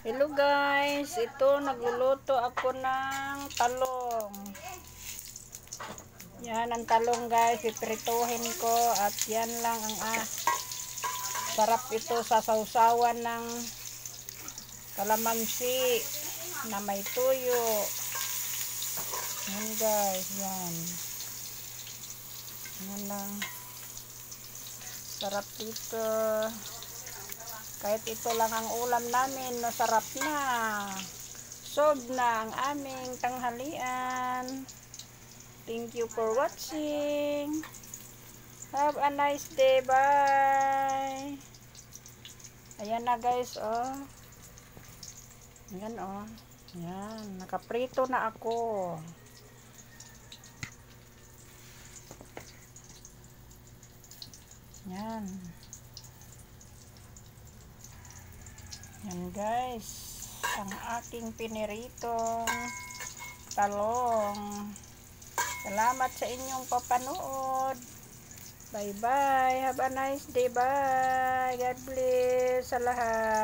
Hello guys, ito nagluluto ako ng talong. Yan ang talong guys, iprituhin ko at yan lang ang sarap ito sa sausawan ng kalamansi na may tuyo. Yan guys, yan. Yan lang. Sarap dito. Kahit ito lang ang ulam namin, masarap na. Solve na ang aming tanghalian. Thank you for watching. Have a nice day. Bye. Ayan na guys, oh. Ayan, oh. Ayan, nakaprito na ako. Ayan. Yan guys, ang aking piniritong talong. Salamat sa inyong papanood. Bye bye. Have a nice day. Bye. God bless sa lahat.